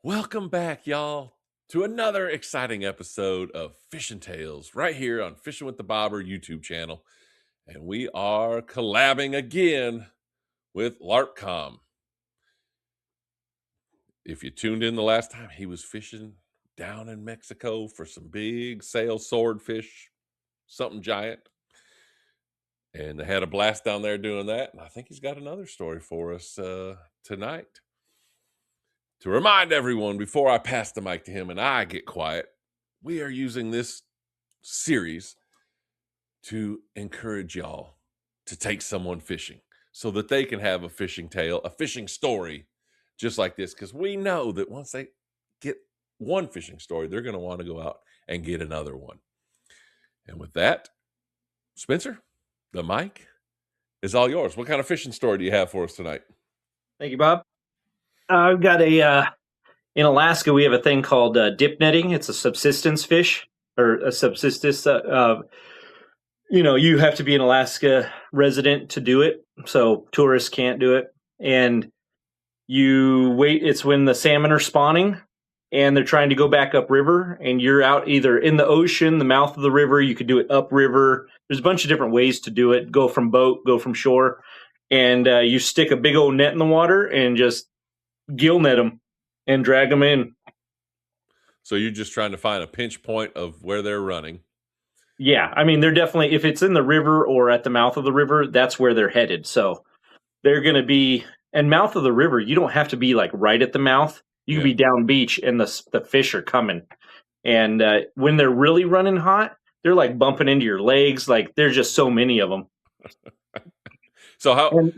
Welcome back, y'all, to another exciting episode of Fishin' Tales right here on Fishin' with the Bobber YouTube channel. And we are collabing again with LARPCOM. If you tuned in the last time, he was fishing down in Mexico for some big sail swordfish, something giant. And they had a blast down there doing that. And I think he's got another story for us tonight. To remind everyone, before I pass the mic to him and I get quiet, we are using this series to encourage y'all to take someone fishing so that they can have a fishing tale, a fishing story just like this. Because we know that once they get one fishing story, they're going to want to go out and get another one. And with that, Spencer, the mic is all yours. What kind of fishing story do you have for us tonight? Thank you, Bob. I've got in Alaska, we have a thing called dipnetting. It's a subsistence fish or a subsistence. You have to be an Alaska resident to do it. So tourists can't do it. And you wait. It's when the salmon are spawning and they're trying to go back upriver, and you're out either in the ocean, the mouth of the river. You could do it upriver. There's a bunch of different ways to do it. Go from boat, go from shore. And you stick a big old net in the water and just gill net them and drag them in. So you're just trying to find a pinch point of where they're running. Yeah, I mean, they're definitely, if it's in the river or at the mouth of the river, that's where they're headed. So they're going to be, and mouth of the river, you don't have to be like right at the mouth. You can be down beach and the fish are coming. And when they're really running hot, they're like bumping into your legs. Like there's just so many of them. So how and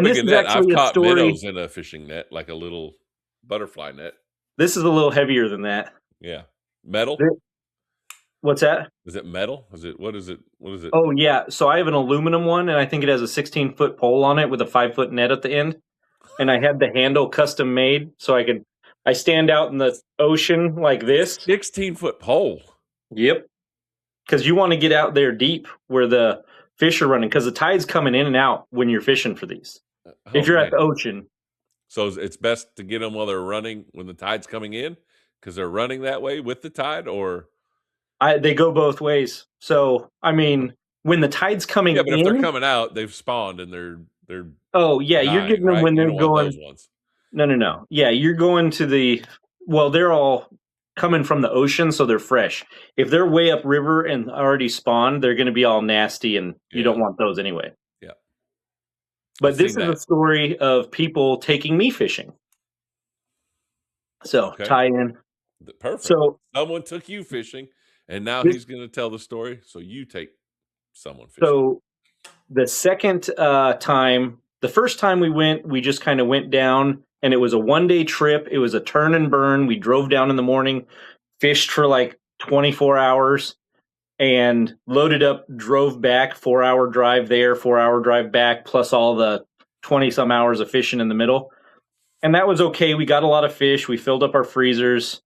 big this a is net? I've actually a caught story. minnows in a fishing net, like a little butterfly net. This is a little heavier than that. Yeah. Metal? What's that? Is it metal? What is it? Oh, yeah. So I have an aluminum one, and I think it has a 16-foot pole on it with a 5-foot net at the end. And I had the handle custom made, so I stand out in the ocean like this. 16-foot pole. Yep. Because you want to get out there deep where the fish are running, because the tide's coming in and out when you're fishing for these. If you're at the ocean. So it's best to get them while they're running when the tide's coming in, because they're running that way with the tide, or they go both ways. So I mean, when the tide's coming in, if they're coming out, they've spawned and they're oh yeah, dying, you're getting them right? When they're going. Those ones. No. Yeah, you're going to they're all coming from the ocean, so they're fresh. If they're way upriver and already spawned, they're going to be all nasty, and you don't want those anyway. Yeah. But this is a story of people taking me fishing. So tie in. Perfect. So someone took you fishing, and now he's going to tell the story. So you take someone fishing. So the second time, the first time we went, we just kind of went down, and it was a one-day trip. It was a turn and burn. We drove down in the morning, fished for like 24 hours, and loaded up, drove back, 4-hour drive there, 4-hour drive back, plus all the 20-some hours of fishing in the middle. And that was okay. We got a lot of fish. We filled up our freezers,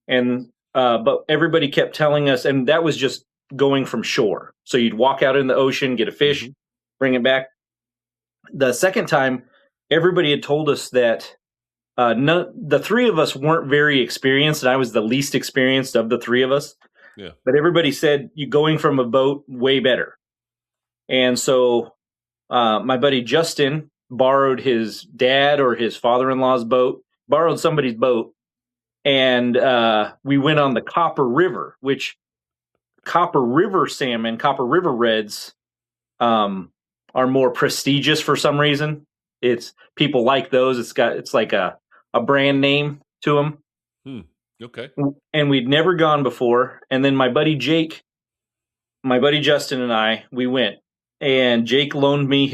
and but everybody kept telling us, and that was just going from shore. So you'd walk out in the ocean, get a fish, bring it back. The second time, everybody had told us that the three of us weren't very experienced, and I was the least experienced of the three of us. Yeah. But everybody said you going from a boat way better. And so my buddy Justin borrowed his dad or his father-in-law's boat, borrowed somebody's boat, and we went on the Copper River, which Copper River salmon, Copper River reds, are more prestigious for some reason. It's people like those. It's like a brand name to them. Okay. And we'd never gone before. And then my buddy Jake, my buddy Justin, and I, we went. And Jake loaned me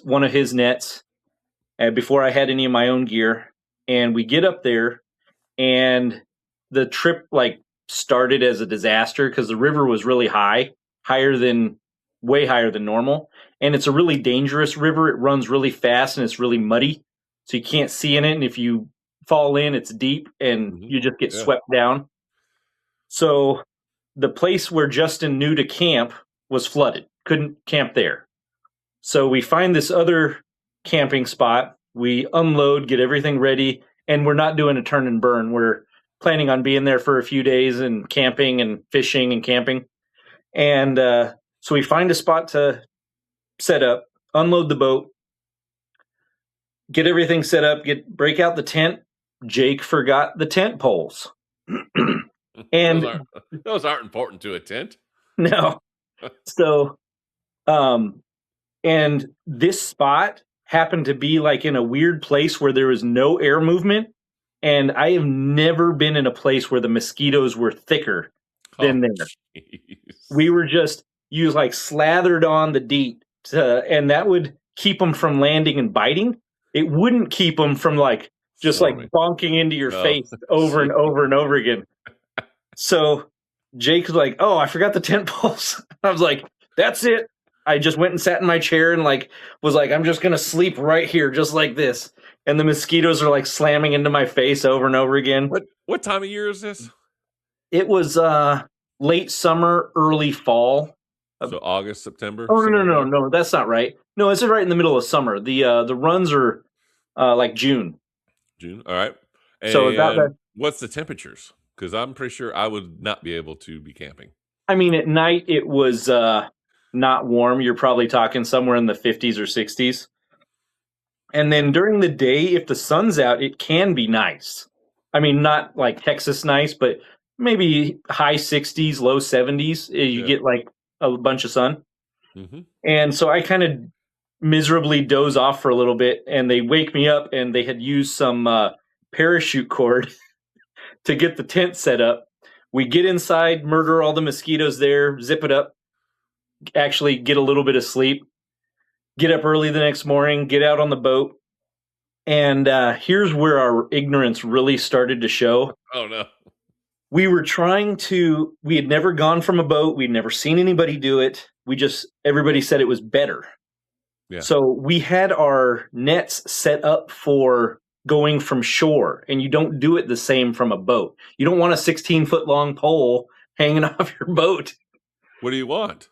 one of his nets before I had any of my own gear. And we get up there, and the trip started as a disaster because the river was really high, way higher than normal. And it's a really dangerous river. It runs really fast and it's really muddy. So you can't see in it. And if you fall in, it's deep and you just get swept down. So the place where Justin knew to camp was flooded. Couldn't camp there. So we find this other camping spot. We unload, get everything ready. and we're not doing a turn and burn. We're planning on being there for a few days and camping and fishing and camping. And so we find a spot to set up, unload the boat, get everything set up, break out the tent. Jake forgot the tent poles. those And aren't those aren't important to a tent. no. So and this spot happened to be like in a weird place where there was no air movement. And I have never been in a place where the mosquitoes were thicker Oh, than there. jeez. We were just, you like slathered on the DEET, and that would keep them from landing and biting. It wouldn't keep them from like just like Swarming. bonking into your Oh, face over and over and over again. So Jake was like, "Oh, I forgot the tent poles." I was like, "That's it." I just went and sat in my chair and like was like, "I'm just gonna sleep right here, just like this." And the mosquitoes are like slamming into my face over and over again. What time of year is this? It was late summer, early fall. So August, September. Oh somewhere in there? no, that's not right. No, it's right in the middle of summer. The runs are like June. June. All right. So about that. And what's the temperatures? Because I'm pretty sure I would not be able to be camping. I mean, at night it was not warm. You're probably talking somewhere in the 50s or 60s. And then during the day, if the sun's out, it can be nice. I mean, not like Texas nice, but maybe high 60s, low 70s. You Yeah. get like a bunch of sun. Mm-hmm. And so I kind of miserably doze off for a little bit, and they wake me up, and they had used some parachute cord to get the tent set up. We get inside, murder all the mosquitoes there, zip it up, actually get a little bit of sleep, get up early the next morning, get out on the boat. And here's where our ignorance really started to show. Oh no. We had never gone from a boat. We'd never seen anybody do it. Everybody said it was better. Yeah. So we had our nets set up for going from shore, and you don't do it the same from a boat. You don't want a 16-foot long pole hanging off your boat. What do you want?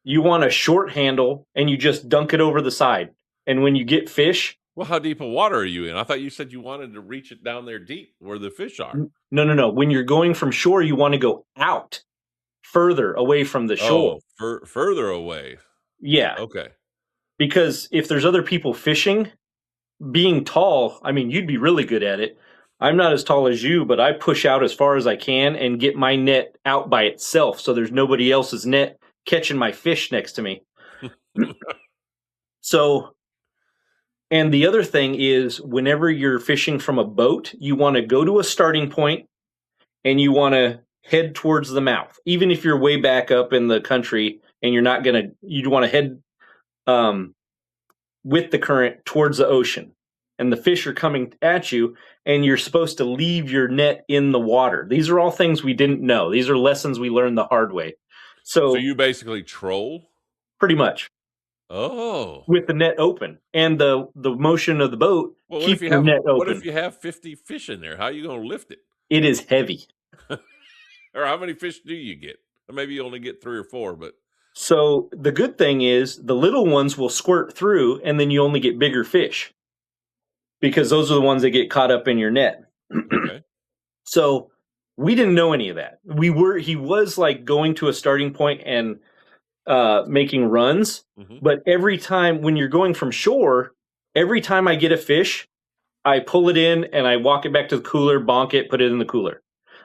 You want a short handle, and you just dunk it over the side. And when you get fish, Well, how deep of water are you in? I thought you said you wanted to reach it down there deep where the fish are. no. When you're going from shore, you want to go out further away from the shore. Oh, further away. Yeah. Okay. Because if there's other people fishing, being tall, I mean, you'd be really good at it. I'm not as tall as you, but I push out as far as I can and get my net out by itself so there's nobody else's net catching my fish next to me. So, and the other thing is whenever you're fishing from a boat, you want to go to a starting point and you want to head towards the mouth. Even if you're way back up in the country and you want to head with the current towards the ocean, and the fish are coming at you, and you're supposed to leave your net in the water. These are all things we didn't know. These are lessons we learned the hard way. So you basically troll? pretty much Oh. with the net open and the motion of the boat, Well, keep your net open. what if you have 50 fish in there? How are you going to lift it? It is heavy. Or how many fish do you get? Or maybe you only get 3 or 4, but So the good thing is the little ones will squirt through, and then you only get bigger fish because those are the ones that get caught up in your net. okay. So we didn't know any of that. He was like going to a starting point and making runs, Mm-hmm. but every time when you're going from shore, every time I get a fish, I pull it in and I walk it back to the cooler, bonk it, put it in the cooler.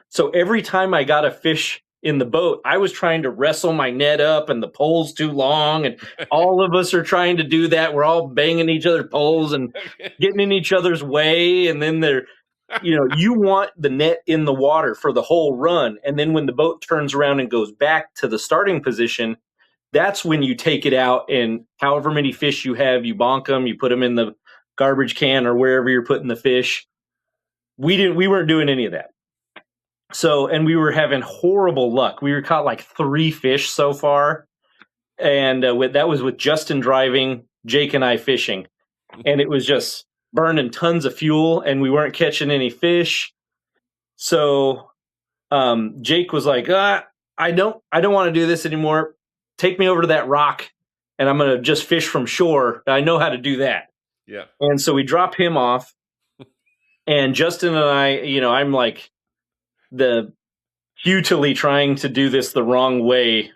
So every time I got a fish in the boat, I was trying to wrestle my net up, and the pole's too long, and all of us are trying to do that. We're all banging each other's poles and getting in each other's way, and then you want the net in the water for the whole run, and then when the boat turns around and goes back to the starting position, that's when you take it out, and however many fish you have, you bonk them, you put them in the garbage can or wherever you're putting the fish. We weren't doing any of that. So, and we were having horrible luck. We were caught like 3 fish so far, and that was with Justin driving, Jake and I fishing, and it was just burning tons of fuel, and we weren't catching any fish. So, Jake was like, "I don't want to do this anymore. Take me over to that rock, and I'm gonna just fish from shore. I know how to do that." Yeah. And so we drop him off, And Justin and I, I'm like the futilely trying to do this the wrong way,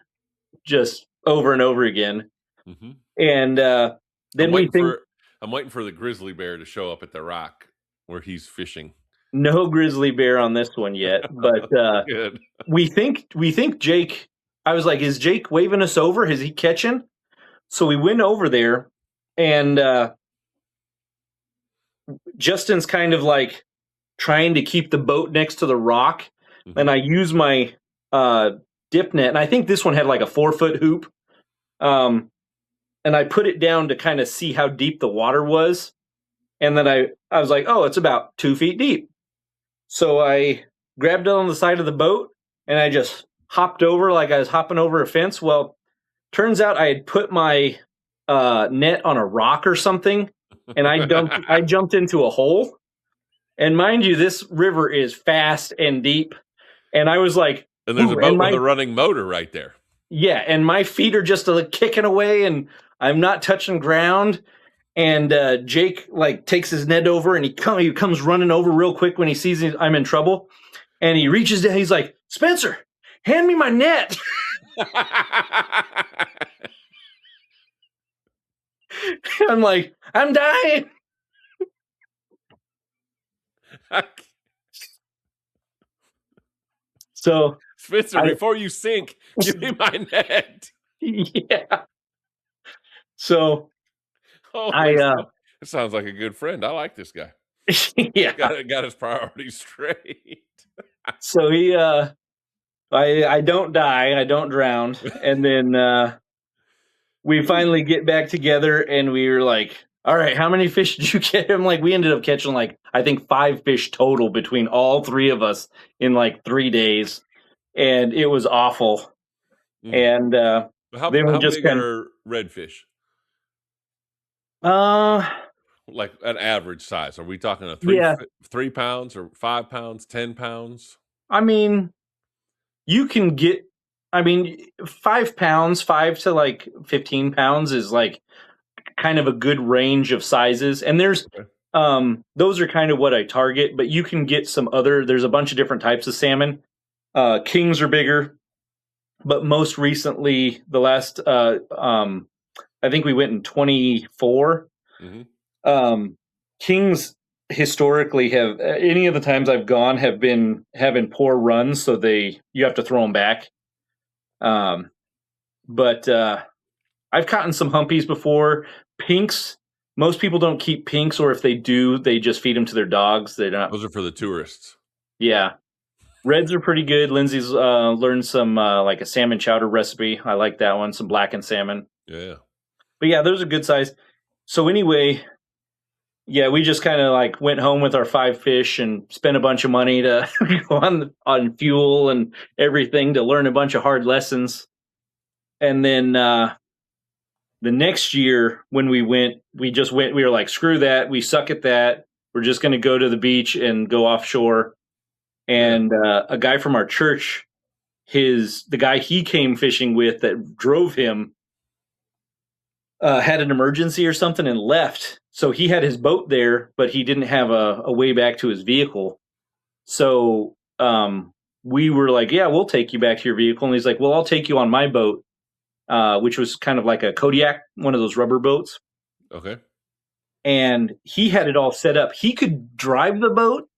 just over and over again. Hmm. And I'm then we waiting think for I'm waiting for the grizzly bear to show up at the rock where he's fishing. no grizzly bear on this one yet, but Good. we think Jake. I was like, is Jake waving us over? Is he catching? So we went over there, and Justin's kind of like trying to keep the boat next to the rock, and Hmm. I use my uh, dip net, and I think this one had like a 4-foot hoop, um, and I put it down to kind of see how deep the water was, and then I was like, oh, it's about 2 feet deep. So I grabbed it on the side of the boat, and I just hopped over like I was hopping over a fence. Well, turns out I had put my net on a rock or something, and I jumped into a hole. And mind you, this river is fast and deep. And I was like, And there's a ooh, and boat with a running motor right there. yeah, and my feet are just kicking away, and I'm not touching ground. And Jake like takes his net over, and he comes running over real quick when he sees I'm in trouble, and he reaches down. He's like, Spencer, hand me my net. I'm like, I'm dying. So Spencer, I before you sink, give me my net. yeah. So Holy I stuff. It sounds like a good friend. I like this guy. yeah. Got his priorities straight. So he I don't die, I don't drown. And then we finally get back together, and we were like, all right, how many fish did you get? I'm like, we ended up catching like I think 5 fish total between all 3 of us in like 3 days. And it was awful. Mm. And then we How just big kind are redfish? of Like an average size? Are we talking a yeah, 3 pounds or 5 pounds, 10 pounds? I mean, you can get, I mean, 5 pounds, 5 to like 15 pounds is like kind of a good range of sizes. And Okay. those are kind of what I target, but you can get there's a bunch of different types of salmon. Kings are bigger, but most recently, the last, I think we went in 24. Hmm. Um, Kings historically have any of the times I've gone have been having poor runs, so you have to throw them back. Um, but I've caught in some humpies before. Pinks, most people don't keep pinks, or if they do, they just feed them to their dogs. They're not. Those are for the tourists. Yeah, reds are pretty good. Lindsay's learned some like a salmon chowder recipe. I like that one. Some blackened salmon. Yeah. But yeah, those are good size. So anyway, yeah, we just kind of like went home with our 5 fish and spent a bunch of money to go on fuel and everything to learn a bunch of hard lessons. And then the next year when we went, we were like, screw that, we suck at that. We're just going to go to the beach and go offshore. Yeah. And a guy from our church, the guy he came fishing with that drove him had an emergency or something and left. So he had his boat there, but he didn't have a way back to his vehicle. So we were like, yeah, we'll take you back to your vehicle. And he's like, well, I'll take you on my boat, which was kind of like a Kodiak, one of those rubber boats. Okay. And he had it all set up. He could drive the boat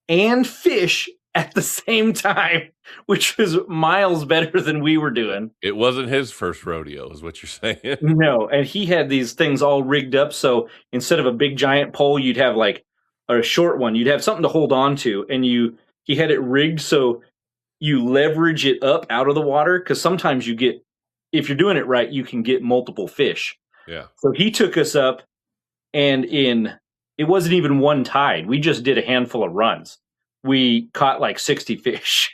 and fish at the same time, which was miles better than we were doing. It wasn't his first rodeo, is what you're saying. No, and he had these things all rigged up. So instead of a big giant pole, you'd have like a short one. You'd have something to hold on to, and he had it rigged so you leverage it up out of the water because sometimes if you're doing it right, you can get multiple fish. Yeah. So he took us up, and it wasn't even one tide. We just did a handful of runs. We caught like 60 fish.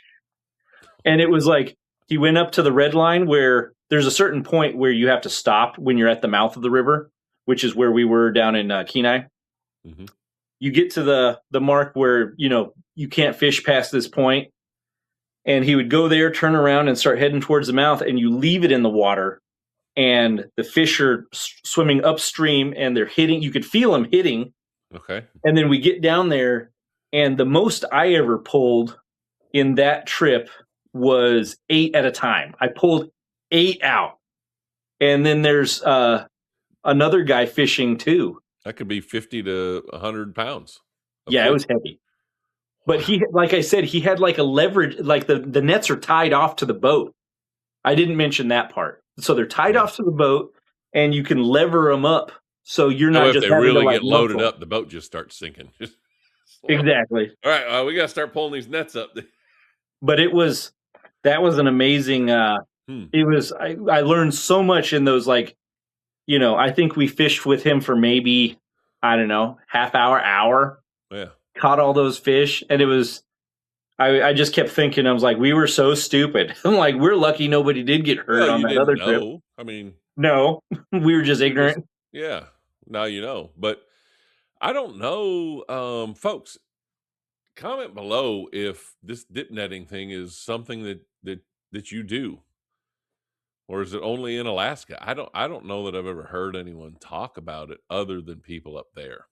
And it was like he went up to the red line where there's a certain point where you have to stop when you're at the mouth of the river, which is where we were down in Kenai. Hmm. You get to the mark where you can't fish past this point, and he would go there, turn around, and start heading towards the mouth, and you leave it in the water, and the fish are swimming upstream, and they're hitting. You could feel them hitting, Okay. and then we get down there, And the most I ever pulled in that trip was 8 at a time. I pulled 8 out. And then there's another guy fishing too. That could be 50 to 100 pounds of Yeah, it fish. was heavy. But Wow. he, like I said, he had like a leverage, like the nets are tied off to the boat. I didn't mention that part. So they're tied Yeah. off to the boat, and you can lever them up, so you're That way, not if just they having to really like get loaded muscle. up, the boat just starts sinking. Just slow. Exactly. All right, we got to start pulling these nets up. But that was an amazing. Hmm. It was I learned so much in those, like, I think we fished with him for maybe, I don't know, half hour, Yeah. caught all those fish, and it was. I just kept thinking, I was like, we were so stupid. I'm like, we're lucky nobody did get hurt Well, on you that didn't other trip. know. I mean, No, we were just you're just ignorant. yeah. Now you know, but I don't know, folks. Comment below if this dip netting thing is something that you do, or is it only in Alaska? I don't know that I've ever heard anyone talk about it other than people up there.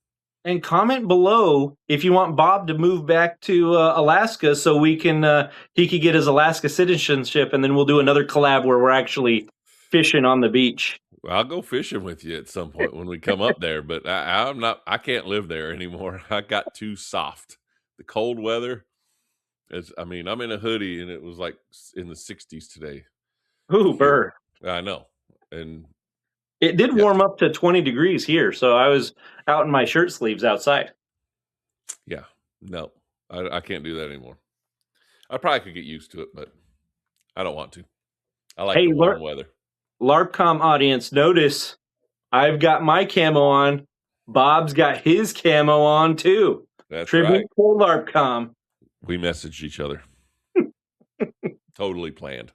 And comment below if you want Bob to move back to Alaska so we can he could get his Alaska citizenship, and then we'll do another collab where we're actually fishing on the beach. Well, I'll go fishing with you at some point when we come up there, but I'm not. I can't live there anymore. I got too soft. The cold weather is. I mean, I'm in a hoodie and it was like in the 60s today Ooh, here. burr. I know, and It did yeah, warm up to 20 degrees here, so I was out in my shirt sleeves outside. yeah. No, I can't do that anymore. I probably could get used to it, but I don't want to. I like the Hey, warm weather. LARPCOM audience, notice I've got my camo on. Bob's got his camo on too. That's right. Tribute to LARPCOM. We messaged each other. Totally planned.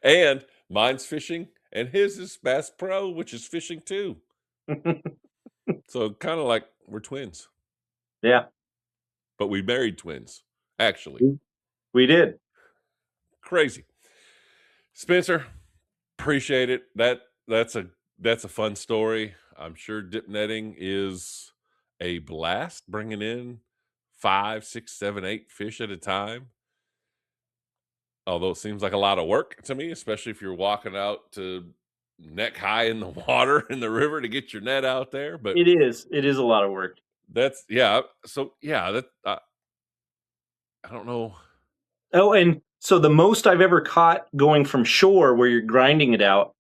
And mine's fishing, and his is Bass Pro, which is fishing too. So kind of like we're twins, Yeah, but we married twins. Actually, we did. crazy. Spencer, appreciate it. That's a fun story. I'm sure dip netting is a blast, bringing in 5, 6, 7, 8 fish at a time. Although it seems like a lot of work to me, especially if you're walking out to neck high in the water in the river to get your net out there. But It is. It is a lot of work. that's yeah. So yeah, that I don't know. Oh, and so the most I've ever caught going from shore where you're grinding it out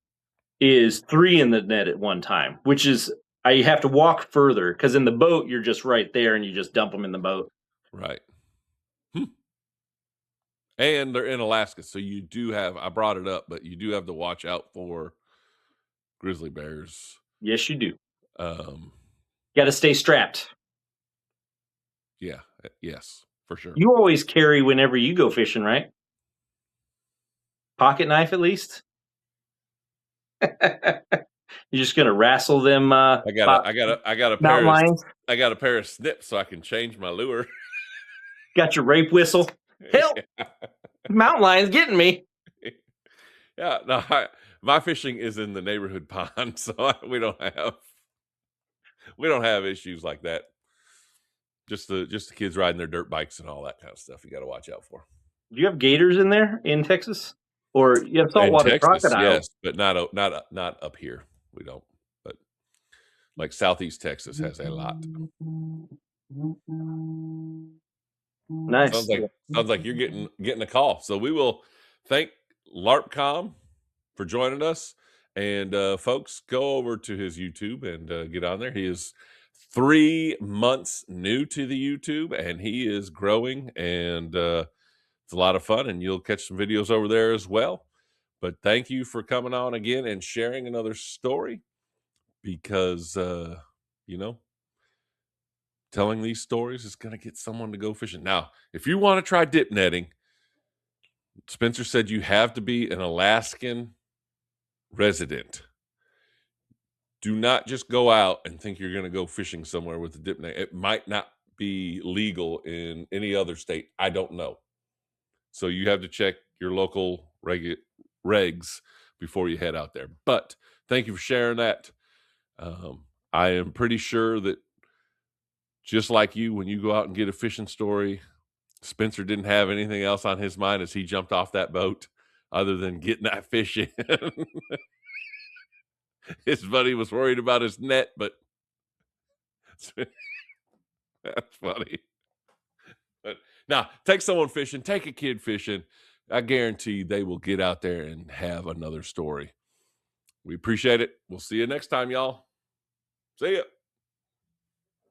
is 3 in the net at one time, which is I have to walk further because in the boat you're just right there and you just dump them in the boat. Right. Hmm. And they're in Alaska, so you do have. I brought it up, but you do have to watch out for grizzly bears. Yes, you do. Um, Got to stay strapped. yeah, yes, for sure. You always carry whenever you go fishing, right? Pocket knife at least. You're just gonna wrestle them I got a mountain pair of lions. I got a pair of snips so I can change my lure. Got your rape whistle. Help! Mountain lions getting me. Yeah, no, my fishing is in the neighborhood pond, so we don't have issues like that. Just the kids riding their dirt bikes and all that kind of stuff. You got to watch out for. Do you have gators in there in Texas, or you have In saltwater Texas, crocodiles? yes, but not up here. We don't. But like Southeast Texas has a lot. Nice. Sounds like you're getting a call. So we will thank LARPCom for joining us. And folks, go over to his YouTube and get on there. He is 3 months new to the YouTube, and he is growing, and it's a lot of fun. And you'll catch some videos over there as well. But thank you for coming on again and sharing another story, because you know, telling these stories is going to get someone to go fishing. Now, if you want to try dip netting, Spencer said you have to be an Alaskan resident. Do not just go out and think you're going to go fishing somewhere with a dip net. It might not be legal in any other state. I don't know. So you have to check your local regs before you head out there. But thank you for sharing that. I am pretty sure that Just like you, when you go out and get a fishing story, Spencer didn't have anything else on his mind as he jumped off that boat other than getting that fish in. His buddy was worried about his net, but that's funny. But now, take someone fishing, take a kid fishing. I guarantee they will get out there and have another story. We appreciate it. We'll see you next time, y'all. See ya.